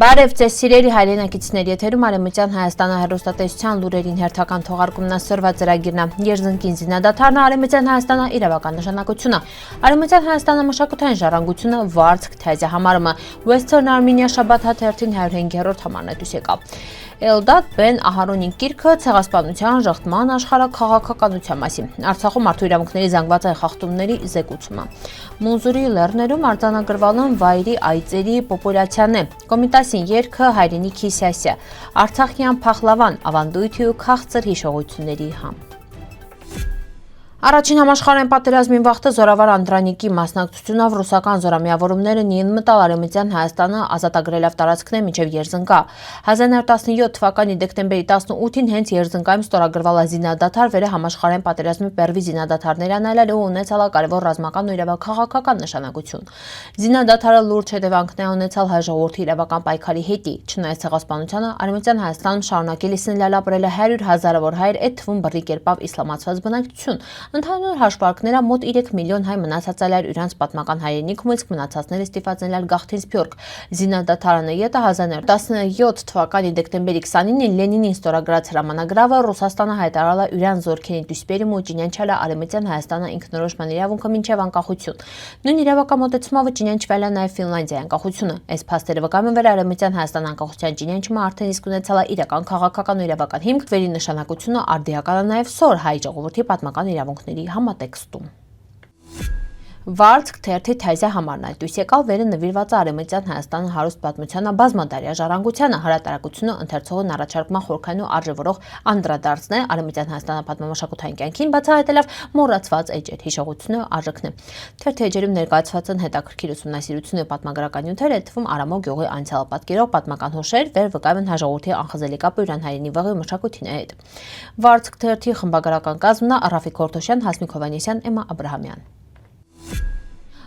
Բարև ձեզ սիրելի հայրենակիցներ, եթերում Արևմտյան Հայաստանը հեռուստատեսության լուրերին հերթական թողարկումն ասրված ծրագիրն է։ Երզնկին զինադադարն Արևմտյան Հայաստանը իրավական նշանակությունը։ Արևմտյան Հայաստանը մշակութային ժառանգությունը Վարդք թեզահամարումը Western Armenia շաբաթ հաթերթին 105-րդ համարն է դուրս եկավ։ Էլդադ Բեն Ահարոնի գիրքը ցեղասպանության, ժխտման, աշխարհաքաղաքականության մասին։ Արցախում մարդու իրավունքների զանգվածային խախտումների զեկուցումը։ Մունզուրի լեռներում արձանագրվել են վայրի այծերի պոպուլյացիան է։ Կոմիտասին երգը հայրենիքի սյասյա։ Արցախյան փախլավան ավանդույթի ու քաղցր հիշողությունների համ։ Առաջին համաշխարհային պատերազմին վաղտը Զորավար Անդրանիկի մասնակցությունով ռուսական զորամիավորումները նույն մտալ Արևմտյան Հայաստանը ազատագրելով տարածքներ մինչև Երզնկա։ 1917 թվականի դեկտեմբերի 18-ին հենց Երզնկայում ստորագրվել է զինադադար, վերը համաշխարհային պատերազմի первի զինադադարներ անելել ու ունեցել կարևոր ռազմական ու իրավաքաղաքական նշանակություն։ Զինադադարը լուրջ հետևանքներ ունեցավ հայ ժողովրդի իրավական պայքարի հետի։ Չնայած ցեղասպանությանը, Արևմտյան Հայաստանում շարունակել լալապրել 100,000-ավոր հայեր, այդ թվում բռի կերպով իսլամացված բնակչություն։ Ընդհանուր հաշվարկները մոտ 3 միլիոն հայ մնացածել էր իրանց պատմական հայրենիքում, իսկ մնացածները ստիպվածել էր գաղթին Սփյուռք։ Զինադադարը յետը 1917 թվականի դեկտեմբերի 29-ին Լենինին ստորագրած հրամանագրավը Ռուսաստանը հայտարարել է իրան զորքերի դուսպերում ու ճանաչել է Արևմտյան Հայաստանը ինքնորոշման իրավունքը մինչև անկախություն։ Նույն իրավական մոտեցումով ճանաչվել է նաև Ֆինլանդիայի անկախությունը։ Այս փաստերը վկայում են, որ Արևմտյան Հայաստան անկախության ճանաչումը արդեն իսկ ունեցել է իրական քաղաքական ու իրավական հիմք, վերի նշանակությունը արդիական է նաև սոր հայ ժողովրդի պատմական իրավունքների համատեքստում։ Վարդք թերթի թեզահամարն այդ դուրս եկալ, վերը նվիրված Արևմտյան Հայաստանը հարուստ պատմությանը, բազմադարյա ժառանգությանը, հրատարակությունը ընթերցողին առաջարկման խորքային ու արժևորող անդրադարձն է Արևմտյան Հայաստանը պատմամշակութային կյանքին բացահայտելով մոռացված էջեր, հիշողությունը արժեքն է։ Թերթի էջերում ներկայացված են հետաքրքիր ուսումնասիրություն ու պատմագրական նյութեր, այդ թվում Արամո գյուղի անցյալ պատկերող պատմական հուշեր, վեր վկայում են հայ ժողովրդի անխզելի կապը իրան հայրենի վաղի մշակույթի հետ։ Վարդք թերթի խմբագրական կազմն է Ռաֆիկ Քորթոշյան, Հասմիկ Հովհաննիսյան, Էմմա Աբրահամյան։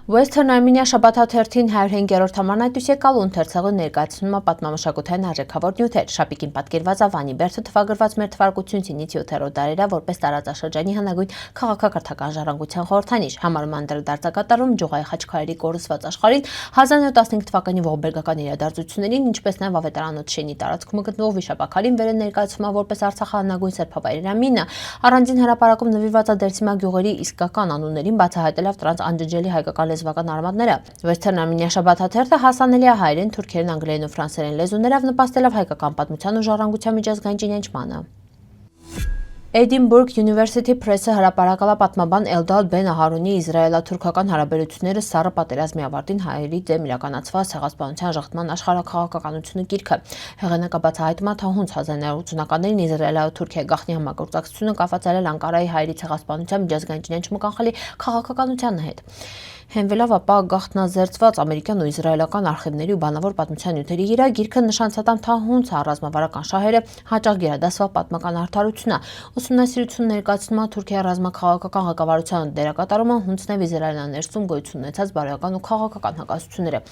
Western Armenia շաբաթ հաթերթին 105-րդ համարն այդ դուրս եկալ ու ընթերցողի ներկայացնում է պատմամշակութային արժեքավոր նյութեր։ Շապիկին պատկերված է Վանի Բերդը թվագրված մեր թվարկությունից 7-րդ դարերը որպես տարածաշրջանի հնագույն քաղաքակրթական ժառանգության խորհրդանիշ։ Համարում անդրադարձակատարում Ջուղայի խաչքարերի կորսված աշխարհին 1915 թվականի ողբերգական իրադարձություններին, ինչպես նաև ավետարանոց շենի տարածքում գտնվող վիշապաքարին վերը ներկայացում է որպես Արցախի հնագույն սրբավայրի ամինը։ Առանձին հրապարակում նվիրված է դերձիմա գյուղերի իսկական անուններին, բացահայտելով դրանց անջնջելի հայկական լեզվական արմատները։ Western Armenia շաբաթ հաթերթը հասանելի է հայերեն, թուրքերեն, անգլերեն ու ֆրանսերեն լեզուներով, նպաստելով հայկական պատմության ու ժառանգության միջազգային ճանաչմանը։ Edinburgh University Press-ը հրապարակել է պատմաբան Էլդադ Բեն Ահարոնի իսրայելա-թուրքական հարաբերությունները սառը պատերազմի ավարտին հայերի դեմ իրականացված ցեղասպանության ժխտման աշխարհաքաղաքականությունը գիրքը։ Հեղինակը բացահայտում է թահունց 1980-ականներին Իսրայելա-Թուրքիայի գաղտնի համագործակցությունը կապված էր Անկարայի հայերի ցեղասպանության միջազգային ճանաչումը կանխելի քաղաքականության հետ։ Հենվելով ապա գաղտնազերծված ամերիկյան ու իսրայելական արխիվների ու բանավոր պատմության նյութերի վրա գիրքը նշանցատամ թահունց ռազմավարական շահերը հաճախ գերադասվող պատմական արդարություն է։ Ուսումնասիրություն ներկայացնում է Թուրքիայի ռազմաքաղաքական ղեկավարության դերակատարումը հունցնև Իսրայելաներսում գոյություն ունեցած բարոյական ու քաղաքական հակասությունները։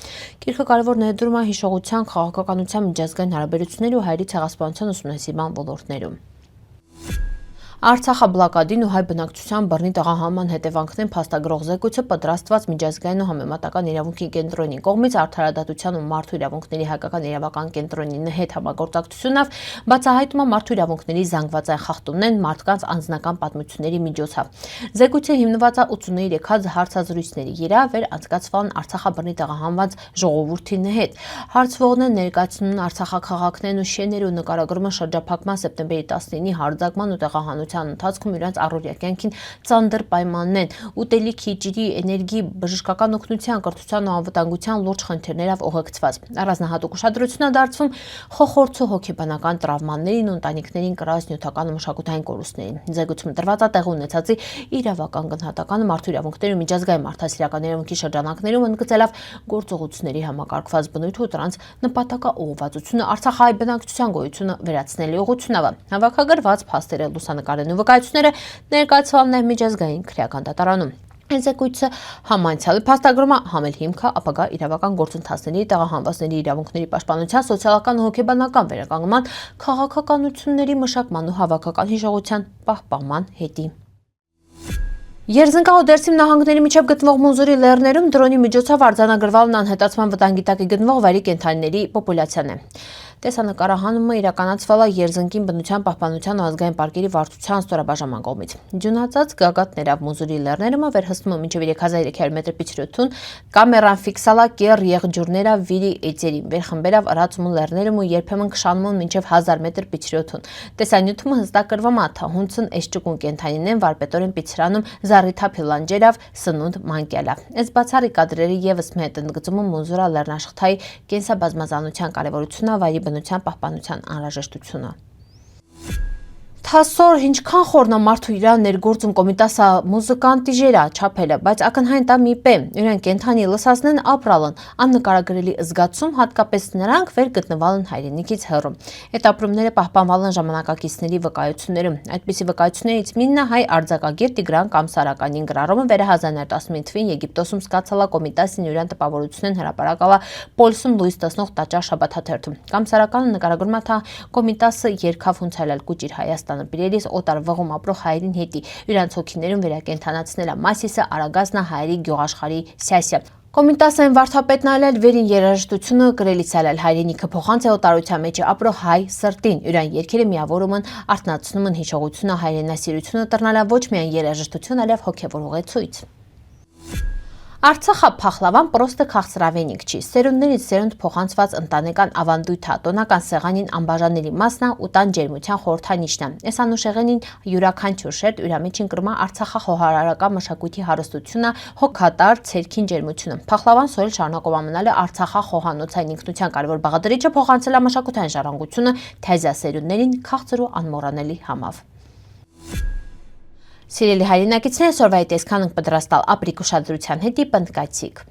Գիրքը կարևոր ներդրում է հիշողության, քաղաքականության, միջազգային հարաբերությունների ու հայերի ցեղասպանության ուսումնասիրման ոլորտներում։ Արցախը բլոկադին ու հայ բնակչության բռնի տեղահանման հետևանքներին փաստագրող զեկույցը պատրաստված միջազգային ու համեմատական իրավունքի կենտրոնի կողմից Արդարադատության ու մարդու իրավունքների հայկական իրավական կենտրոնի հետ համագործակցությունով բացահայտում է մարդու իրավունքների զանգվածային խախտումներն մարդկանց անձնական պատմությունների միջոցով։ Զեկույցը հիմնված է 83 եկած հարցազրույցների վրա, վեր անցկացվան Արցախը բռնի տեղահանված ժողովրդի հետ։ Հարցվողներն ներկայացնում են Արցախաքաղաքներն ու շեները ու նկարագրումը շրջափակման սեպտեմբերի 19-ի հարձակման ու տեղահանության ընթացքում իրենց առօրյա կյանքին ծանր պայմաններն, ուտելիքի, ջրի, էներգի, բժշկական օգնության, կրթության ու անվտանգության լուրջ խնդիրներով ուղեկցված։ Առանձնահատուկ ուշադրություն է դարձվում խոխորձու հոգեբանական տրավմաներին ու ընտանիքներին կրած նյութական ու մշակութային կորուստներին։ Զեկույցում տրված է տեղի ունեցածի իրավական գնահատականը մարդու իրավունքների ու միջազգային մարդասիրական իրավունքի շրջանակներում ընդգծելով գործողությունների համակարգված բնույթը ու դրանց նպատակաուղղվածությունը Արցախի բնակչության գոյությունը վերացնելու ուղղությունով։ Հավաքագրված փաստերը լուսանկարեն ու վկայությունները ներկայացվել նաև միջազգային քրեական դատարանում։ Զեկույցը համանցյալի փաստագրումը համել հիմքը ապագա իրավական գործընթացների, տեղահանվածների իրավունքների պաշտպանության, սոցիալական ու հոգեբանական վերականգնման, քաղաքականությունների մշակման ու հավաքական հիշողության պահպանման հետի։ Երզնկա ու Դերսիմ նահանգների միջև գտնվող Մունզուրի լեռներում դրոնի միջոցով արձանագրվալն անհետացման վտանգի տակ գտնվող վայրի կենդանիների պոպուլյացիան է։ Տեսանկարահանումը իրականացվել է Երզնկին բնության պահպանության ու ազգային պարկերի վարչության ստորաբաժանման կողմից։ Ձյունածածկ գագաթներով Մունզուրի լեռներում վերհսնում մինչև 3300 մետր պիչրություն, կամերան ֆիքսալա կեռ եղջյուրները վիրի էծերին, վերխմբերով արածում լեռներում ու երբեմն քշանում մինչև 1000 մետր պիչրություն։ Տեսանյութումը հստակրվում է, թե հունցն էշճկուն կենդանին են վարպետորեն պիցրանում զառիթափի լանջերով սնունդ մանկելա։ Այս բացառիկ կադրերը եւս մեծ են ընդգծում Մունզուրա լեռնաշխթայի կենսաբազմազանության կարևորությունը, վայրի բնության պահպանության անհրաժեշտությունը։ Թասոր ինչքան խորն մարդու իր ներգործում կոմիտասա մուզիկանտիժերա չափելը, բայց ակնհայտ է մի պե, իրեն կենթանի լսածնեն ապրալն, աննկարագրելի զգացում, հատկապես նրանք վեր գտնվալն հայրենիքից հեռու։ Այդ ապրումները պահպանվալն ժամանակակիցների վկայություններում։ Այդպիսի վկայություններից մինն հայ արձակագիր Տիգրան Կամսարականին գրառումը վեր 1915 թվին Եգիպտոսում սկացալա կոմիտասին յուրան տպավորությունեն հրապարակալա Պոլսում լույս տեսնող տաճար շաբաթաթերթում։ Կամսարականը նկարագրում է, թե կոմիտասը երկավ հունցալալ կուճիր Հայաստան Պիրելիս օտար վղում ապրող հայերին հետի իրանց հոգիներում վերակենդանացնել է Մասիսը Արագազնա հայերի գյուղաշխարհի Սյասյա։ Կոմիտասեն վարդապետն այլել վերին երաժշտությունը գրելից այլել հայրենիքը փոխանց է օտարության մեջ ապրող հայ սրտին, իրան երկերը միավորում են, արթնացնում են հիշողությունը, հայրենասիրությունը տրնալա ոչ միայն երաժշտություն, այլև հոգևոր ուղեցույց։ Արցախը փախլավան պրոստը քաղցրավենիք չի, սերունդներից սերունդ փոխանցված ընտանեկան ավանդույթ է, տոնական սեղանին անբաժանելի մասն է ու տան ջերմության խորհրդանիշն է։ Այս անուշեղենին յուրաքանչյուր շերտ յուրամիջին կրում է Արցախը խոհարարական մշակույթի հարստությունը, հոգատար ցերքին ջերմությունը։ Փախլավան սորել շարունակում ամնալ է Արցախա խոհանոցային ինքնության կարևոր բաղադրիչը փոխանցել է մշակութային ժառանգությունը թեզյա սերունդներին քաղցր ու անմոռանալի համավ։ Սիրելի հայրենակիցներ, այսօրվա տեսքան ենք պատրաստալ ապրիկ ուշադրության հետի պնդկացիք։